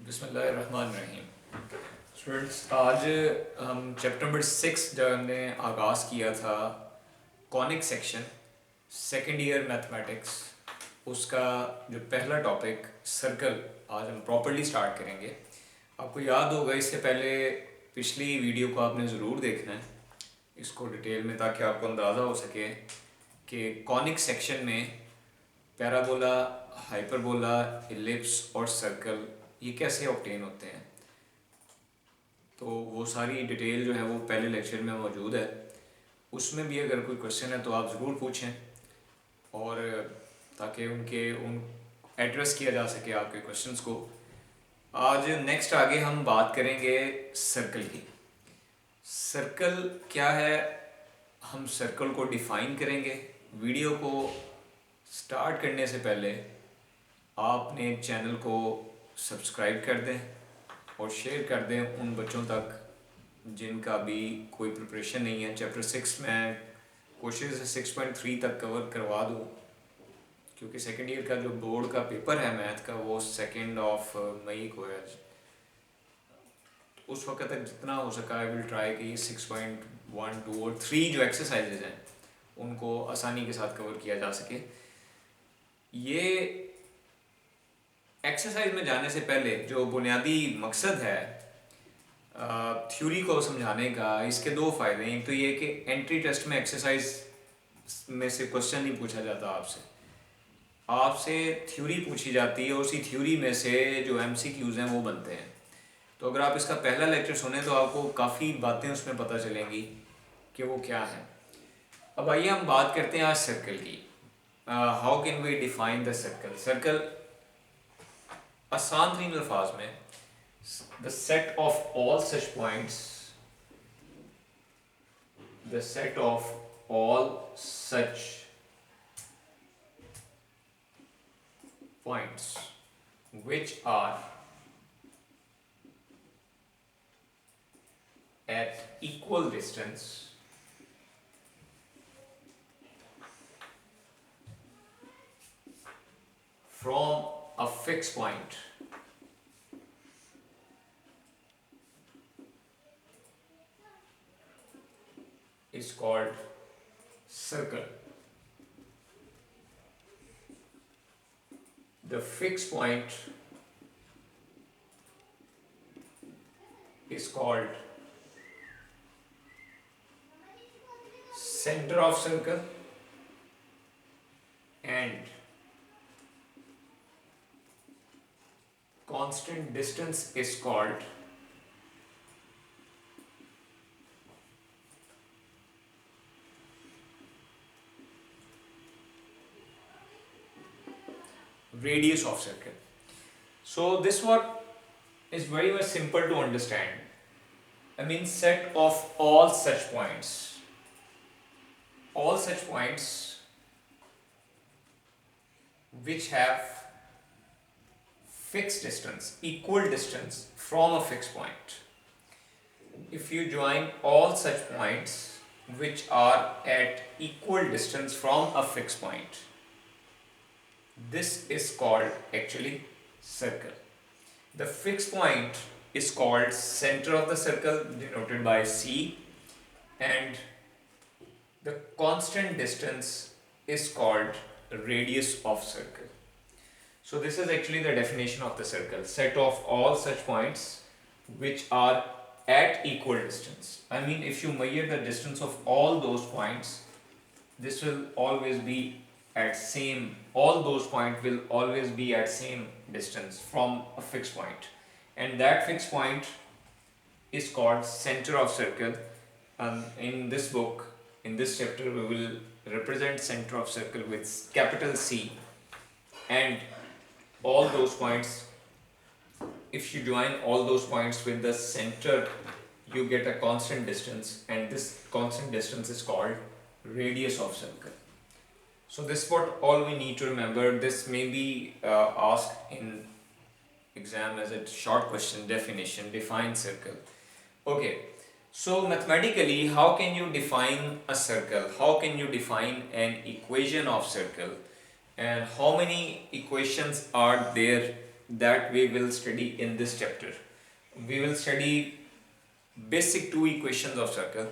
बिस्मिल्लाहिर्रहमानिर्रहीम। स्टूडेंट्स, आज हम चैप्टर नंबर 6 जो हमने आगाज़ किया था, conic section, second year mathematics, उसका जो पहला टॉपिक सर्कल, आज हम प्रॉपर्ली स्टार्ट करेंगे। आपको याद होगा इससे पहले पिछली वीडियो को आपने ज़रूर देखना है इसको डिटेल में, ताकि आपको अंदाज़ा हो सके कि कॉनिक सेक्शन में पैराबोला, हाइपरबोला, इलिप्स और सर्कल ये कैसे ऑब्टेन होते हैं। तो वो सारी डिटेल जो है वो पहले लेक्चर में मौजूद है। उसमें भी अगर कोई क्वेश्चन है तो आप ज़रूर पूछें, और ताकि उन एड्रेस किया जा सके आपके क्वेश्चंस को। आज नेक्स्ट आगे हम बात करेंगे सर्कल की। सर्कल क्या है, हम सर्कल को डिफ़ाइन करेंगे। वीडियो को स्टार्ट करने से पहले आपने चैनल को सब्सक्राइब कर दें और शेयर कर दें उन बच्चों तक जिनका भी कोई प्रिपरेशन नहीं है। चैप्टर 6 में कोशिश है 6.3 तक कवर करवा दूँ, क्योंकि सेकेंड ईयर का जो बोर्ड का पेपर है मैथ का वो 2 मई को है। उस वक्त तक जितना हो सका आई विल ट्राई कि 6.1, 2 और 3 जो एक्सरसाइजेज हैं उनको आसानी के साथ कवर किया जा सके। ये एक्सरसाइज में जाने से पहले जो बुनियादी मकसद है थ्योरी को समझाने का, इसके दो फ़ायदे हैं। एक तो ये कि एंट्री टेस्ट में एक्सरसाइज में से क्वेश्चन नहीं पूछा जाता, आपसे थ्योरी पूछी जाती है, और उसी थ्योरी में से जो MCQs हैं वो बनते हैं। तो अगर आप इसका पहला लेक्चर सुने तो आपको काफ़ी बातें उसमें पता चलेंगी कि वो क्या है। अब आइए हम बात करते हैं आज सर्कल की। How can we define the circle. Circle आसान तरीन अल्फाज में the set of all such points, the set of all such points which are at equal distance from a fixed point is called circle. The fixed point is called center of circle, and constant distance is called radius of circle. So this one is very much simple to understand. I mean, set of all such points, which have fixed distance, equal distance from a fixed point. If you join all such points which are at equal distance from a fixed point, this is called actually circle. The fixed point is called center of the circle, denoted by C, and the constant distance is called radius of circle. So this is actually the definition of the circle: set of all such points which are at equal distance. I mean, if you measure the distance of all those points, this will always be at same, all those points will always be at same distance from a fixed point, and that fixed point is called center of circle. In this book, in this chapter, we will represent center of circle with capital C, and all those points, if you join all those points with the center, you get a constant distance, and this constant distance is called radius of circle. So this is what all we need to remember. This may be asked in exam as a short question definition: define circle. Okay, so mathematically, how can you define a circle? How can you define an equation of circle? And how many equations are there that we will study in this chapter. We will study basic two equations of circle.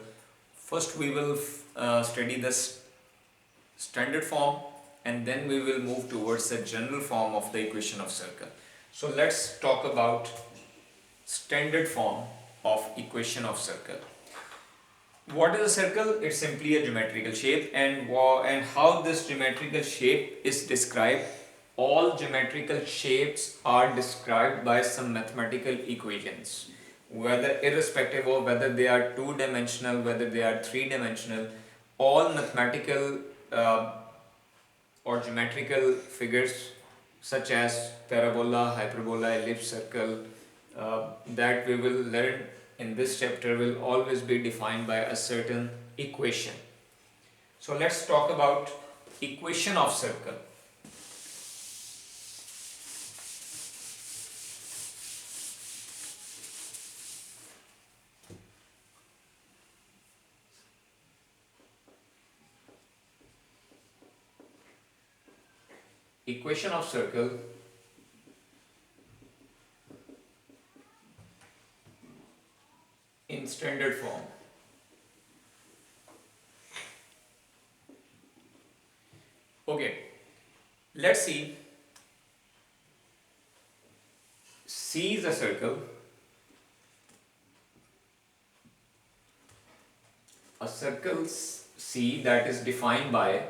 First we will study the standard form, and then we will move towards the general form of the equation of circle. So let's talk about standard form of equation of circle. What is a circle? It's simply a geometrical shape, and how this geometrical shape is described. All geometrical shapes are described by some mathematical equations, whether irrespective of whether they are two-dimensional, whether they are three-dimensional. All mathematical or geometrical figures such as parabola, hyperbola, ellipse, circle that we will learn in this chapter will always be defined by a certain equation. So let's talk about equation of circle. Equation of circle in standard form. Okay, let's see. C is a circle. A circle C that is defined by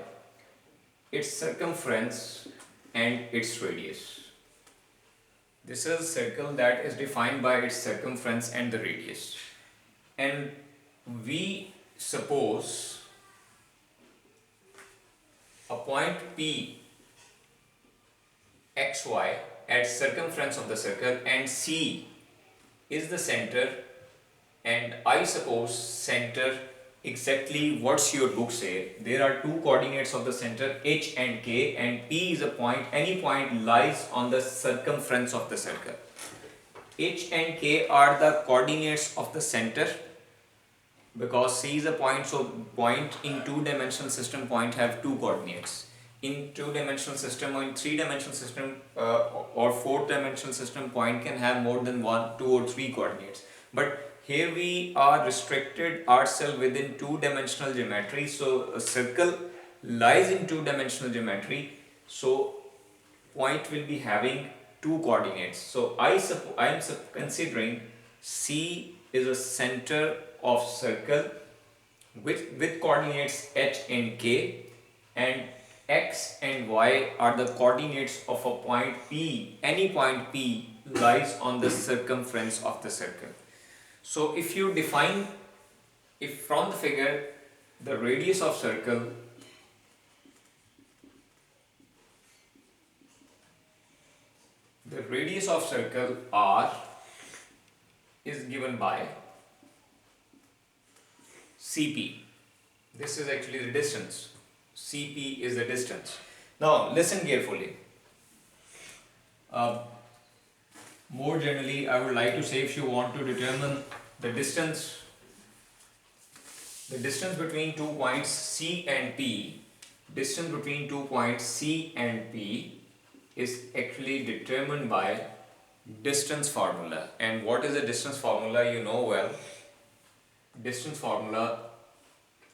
its circumference and its radius. This is a circle that is defined by its circumference and the radius. And we suppose a point P xy at circumference of the circle, and C is the center, and I suppose center exactly what's your book say. There are two coordinates of the center, H and K, and P is a point, any point lies on the circumference of the circle. H and K are the coordinates of the center, because C is a point, so point in two-dimensional system point have two coordinates. In two-dimensional system or in three-dimensional system or fourth-dimensional system, point can have more than one, two or three coordinates. But here we are restricted ourselves within two-dimensional geometry, so a circle lies in two-dimensional geometry, so point will be having two coordinates. So I am considering C is a center of circle with coordinates H and K, and X and Y are the coordinates of a point P. Any point P lies on the circumference of the circle. So if you define, if from the figure the radius of circle R is given by CP. This is actually the distance. CP is the distance. Now listen carefully. More generally, I would like to say, if you want to determine the distance between 2 points C and P, distance between 2 points C and P is actually determined by distance formula. And what is the distance formula? You know well. Distance formula: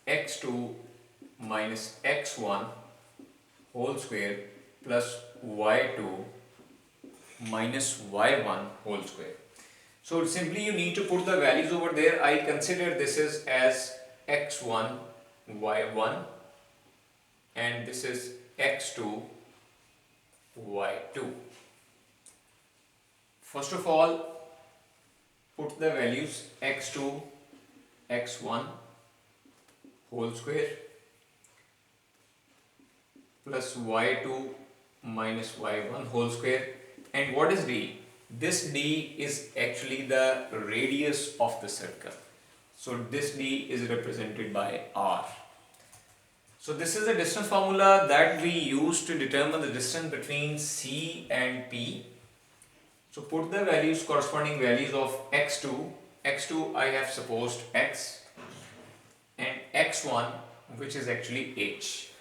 x2 minus x1 whole square plus y2 minus y1 whole square. So simply you need to put the values over there. I consider this is as x1 y1 and this is x2 y2. First of all, put the values x2 x1 whole square plus y2 minus y1 whole square. And what is d? This d is actually the radius of the circle. So this d is represented by r. So this is the distance formula that we use to determine the distance between C and P. So put the values, corresponding values of x2. x2 I have supposed x, and x1 which is actually h.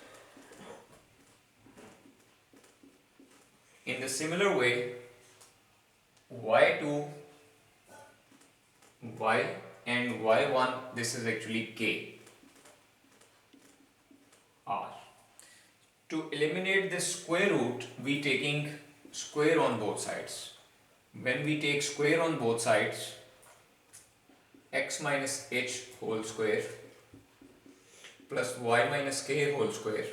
In the similar way, y2 y and y1, this is actually k r. To eliminate this square root, we taking square on both sides. When we take square on both sides, x minus h whole square plus y minus k whole square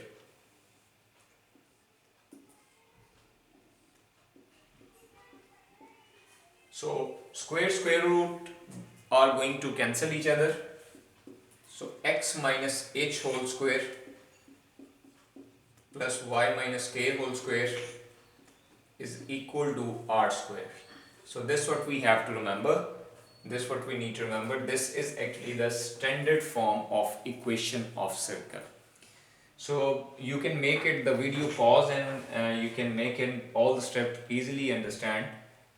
so square root are going to cancel each other, so x minus h whole square plus y minus k whole square is equal to r square. So this what we have to remember, this what we need to remember. This is actually the standard form of equation of circle. So you can make it the video pause and you can make it all the steps easily understand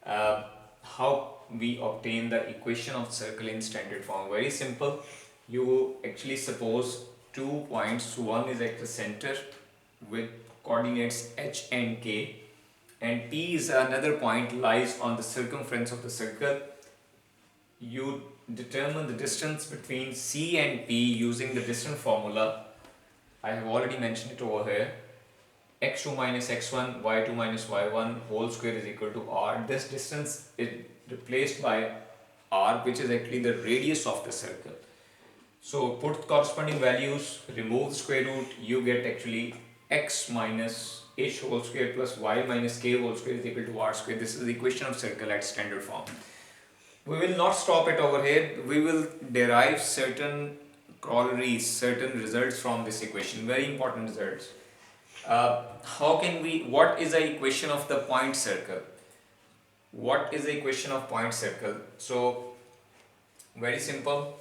how we obtain the equation of circle in standard form. Very simple. You actually suppose 2 points, one is at the center with coordinates h and k, and P is another point lies on the circumference of the circle. You determine the distance between C and P using the distance formula. I have already mentioned it over here. x2 minus x1, y2 minus y1 whole square is equal to r. This distance is replaced by r, which is actually the radius of the circle. So put corresponding values, remove the square root, you get actually x minus h whole square plus y minus k whole square is equal to r square. This is the equation of circle at standard form. We will not stop it over here. We will derive certain corollaries, certain results from this equation, very important results. What is the equation of the point circle? What is the equation of point circle? So, very simple.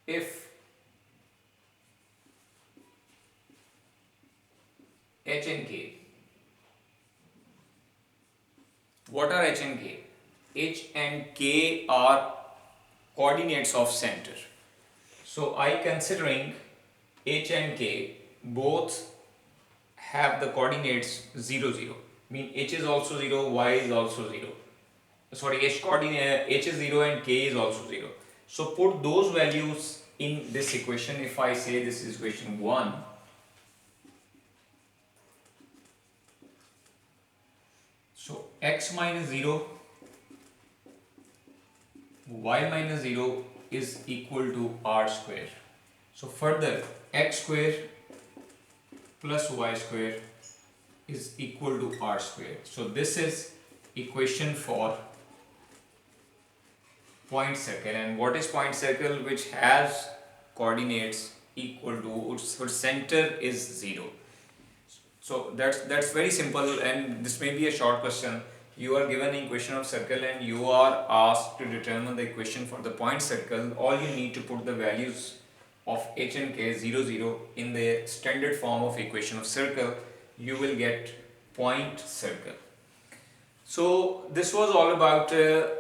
If h and k, what are h and k? H and k are coordinates of center. So I considering h and k both have the coordinates 0, 0. Mean h is also 0, y is also 0. Sorry, h is 0 and k is also 0. So put those values in this equation. If I say this is equation 1, so x minus 0, y minus 0 is equal to r square. So further, x square plus y square is equal to r square. So this is equation for point circle. And what is point circle? Which has coordinates equal to, its center is 0. So that's very simple, and this may be a short question. You are given an equation of circle and you are asked to determine the equation for the point circle. All you need to put the values of h and k 0, 0 in the standard form of equation of circle. You will get point circle. So this was all about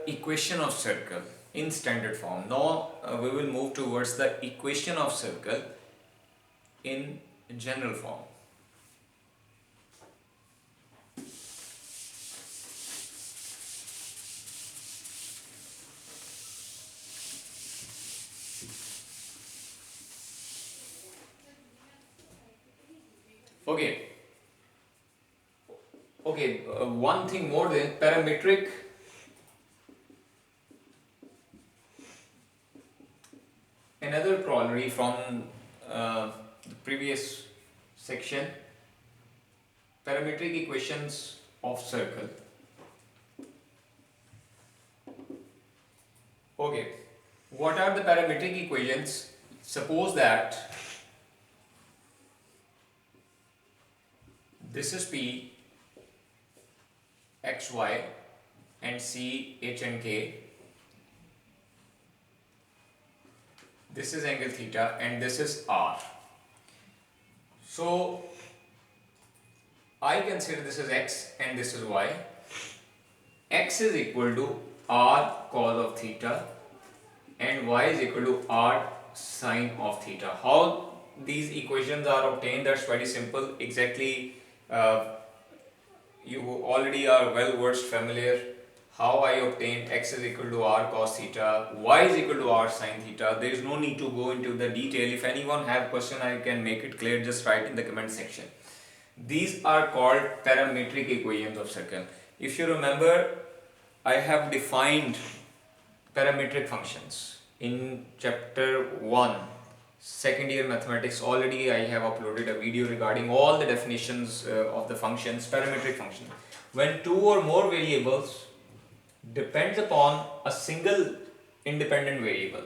equation of circle in standard form. Now we will move towards the equation of circle in general form. Okay. One thing more, than parametric another corollary from the previous section, parametric equations of circle. Okay, what are the parametric equations? Suppose that this is P, x, y, and C, h and k. This is angle theta and this is r. So I consider this is x and this is y. X is equal to r cos of theta and y is equal to r sine of theta. How these equations are obtained? That's very simple. Exactly, you already are well versed familiar how I obtained x is equal to r cos theta, y is equal to r sin theta. There is no need to go into the detail. If anyone have question, I can make it clear. Just write in the comment section. These are called parametric equations of circle. If you remember, I have defined parametric functions in chapter 1 second year mathematics. Already I have uploaded a video regarding all the definitions of the functions, parametric function. When two or more variables depends upon a single independent variable.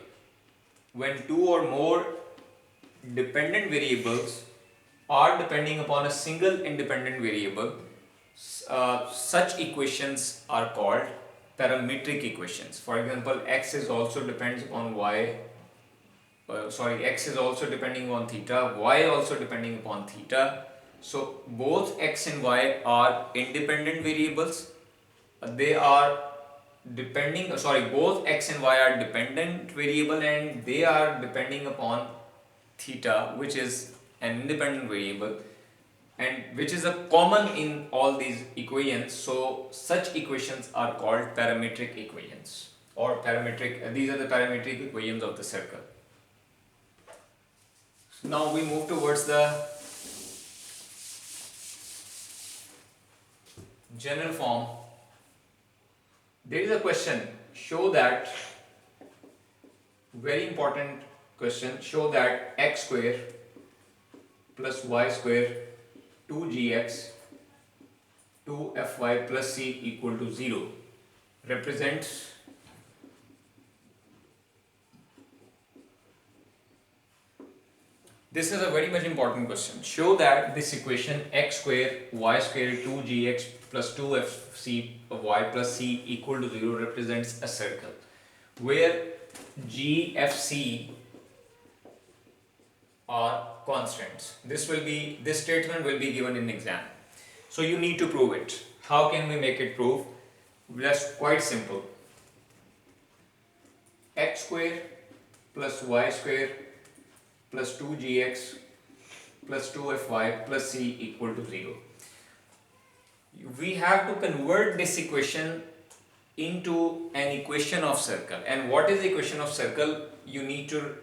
When two or more dependent variables are depending upon a single independent variable, such equations are called parametric equations. For example, x is also depends upon y. X is also depending on theta, y also depending upon theta. So both x and y are independent variables. They are both x and y are dependent variable, and they are depending upon theta, which is an independent variable, and which is a common in all these equations. So such equations are called parametric equations, or parametric. These are the parametric equations of the circle. Now we move towards the general form. There is a question, show that, very important question, show that x square plus y square 2gx 2fy plus c equal to 0 represents This is a very much important question. Show that this equation x square y square 2gx plus 2fy plus c equal to 0 represents a circle where g, f, c are constants. This statement will be given in exam. So you need to prove it. How can we make it prove? That's quite simple. X square plus y square plus 2gx plus 2fy plus c equal to 0. We have to convert this equation into an equation of circle. And what is the equation of circle? You need to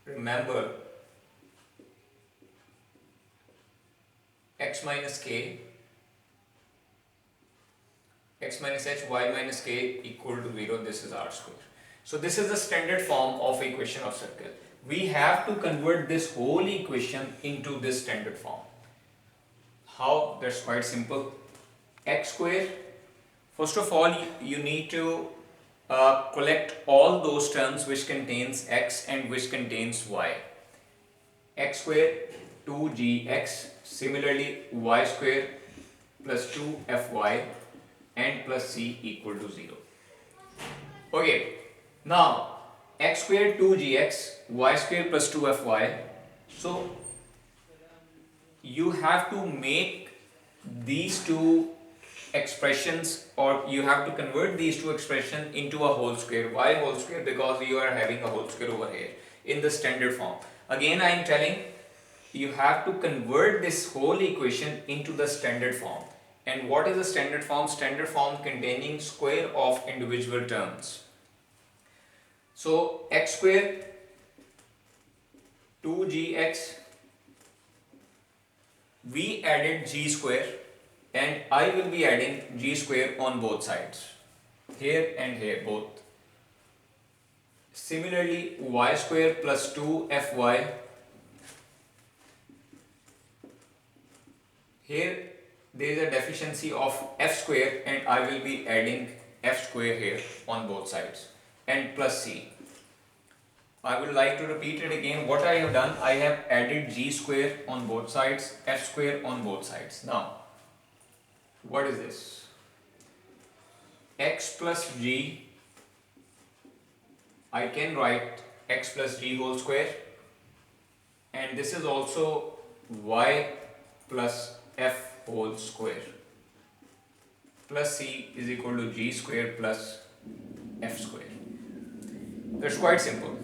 remember x minus k, x minus h, y minus k equal to 0. This is r square. So this is the standard form of equation of circle. We have to convert this whole equation into this standard form. How? That's quite simple. X square, first of all you need to collect all those terms which contains x and which contains y. X square 2gx, similarly y square plus 2fy and plus c equal to 0. Okay, now x square 2gx, y square plus 2fy. So you have to make these two expressions, or you have to convert these two expressions into a whole square. Why whole square? Because you are having a whole square over here in the standard form. Again I am telling you have to convert this whole equation into the standard form. And what is the standard form? Standard form containing square of individual terms. So x square 2gx, we added g square, and I will be adding g square on both sides, here and here both. Similarly y square plus 2fy, here there is a deficiency of f square, and I will be adding f square here on both sides, and plus c. I would like to repeat it again. What I have done, I have added g square on both sides, f square on both sides. Now what is this? X plus g, I can write x plus g whole square, and this is also y plus f whole square, plus c is equal to g square plus f square. That's quite simple.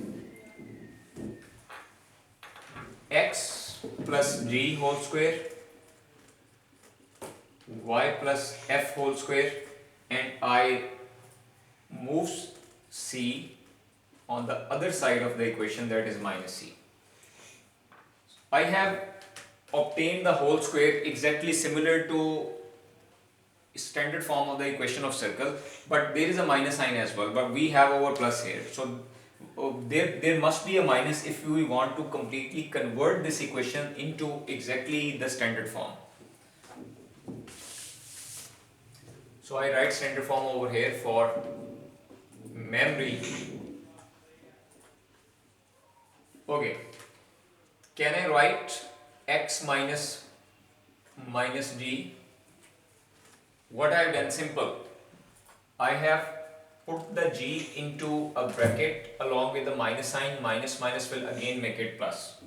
X plus g whole square, y plus f whole square, and I moves c on the other side of the equation, that is minus c. I have obtained the whole square exactly similar to standard form of the equation of circle, but there is a minus sign as well, but we have our plus here. So there must be a minus if we want to completely convert this equation into exactly the standard form. So I write standard form over here for memory. Okay, can I write x minus g? What I have done, simple. I have put the g into a bracket along with the minus sign. Minus will again make it plus.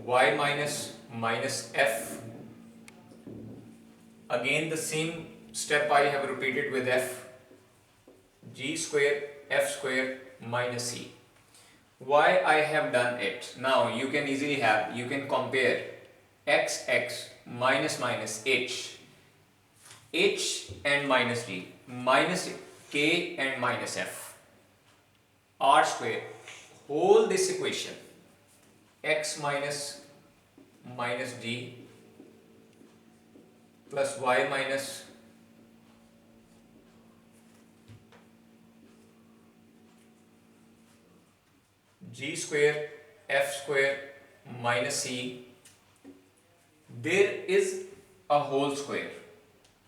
Y minus f. Again the same step I have repeated with f. G square f square minus c. Why I have done it? Now you can easily you can compare x minus h and minus g, minus k and minus f, r square, whole this equation, x minus g plus y minus g square f square minus c. There is a whole square.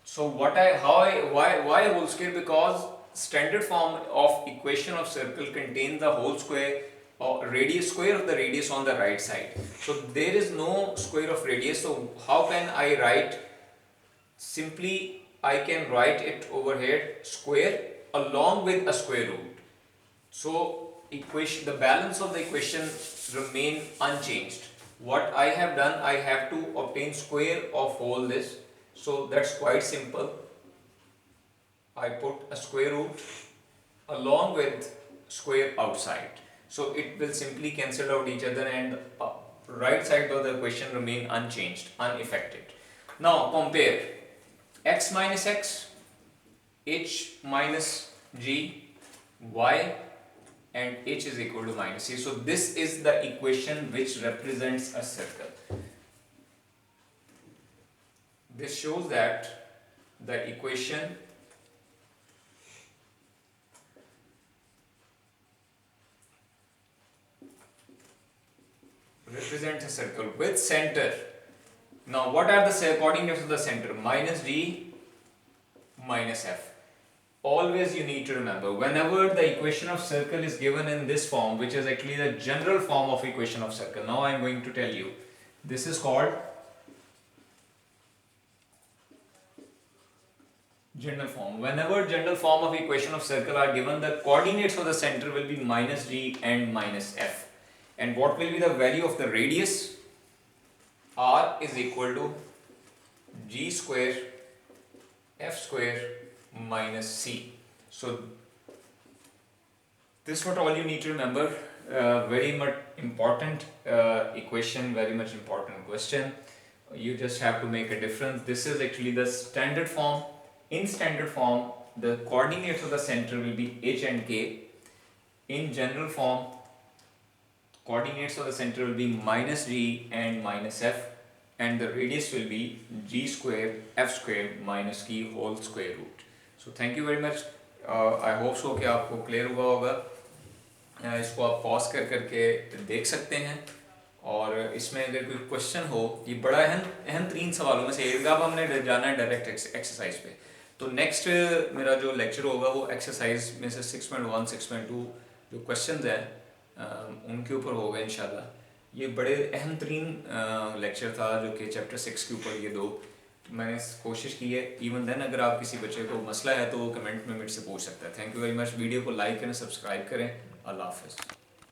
So why whole square? Because standard form of equation of circle contains the whole square or square of the radius on the right side. So there is no square of radius. So how can I write? Simply I can write it over here square along with a square root. So the balance of the equation remain unchanged. What I have done, I have to obtain square of whole this. So that's quite simple. I put a square root along with square outside. So it will simply cancel out each other and the right side of the equation remain unchanged, unaffected. Now compare x minus x, h minus g, y, and h is equal to minus c. So this is the equation which represents a circle. This shows that the equation represents a circle with center. Now what are the coordinates of the center? Minus g, minus f. Always you need to remember, whenever the equation of circle is given in this form, which is actually the general form of equation of circle. Now I am going to tell you, this is called general form. Whenever general form of equation of circle are given, the coordinates of the center will be minus g and minus f. And what will be the value of the radius? R is equal to g square f square minus c. So this is what all you need to remember. Very much important equation, very much important question. You just have to make a difference. This is actually the standard form. In standard form, the coordinates of the center will be h and k. In general form, coordinates of the center will be minus g and minus f, and the radius will be g square f square minus k whole square root. So thank you very much. I hope so कि आपको clear हुआ होगा. इसको आप pause करके देख सकते हैं, और इसमें अगर कोई क्वेश्चन हो, ये बड़ा अहम 3 सवालों में से एक. अब हमने जाना है डायरेक्ट एक्सरसाइज पे. तो नेक्स्ट मेरा जो लेक्चर होगा वो एक्सरसाइज में से 6.1 6.2 जो क्वेश्चंस हैं उनके ऊपर होगा इंशाल्लाह. ये बड़े अहम 3 लेक्चर था जो कि चैप्टर 6 के ऊपर ये 2 मैंने कोशिश की है. इवन देन अगर आप किसी बच्चे को मसला है तो वो कमेंट में मुझसे पूछ सकता है. Thank you very much. Video को लाइक करें, सब्सक्राइब करें. अल्लाह हाफ़िज़.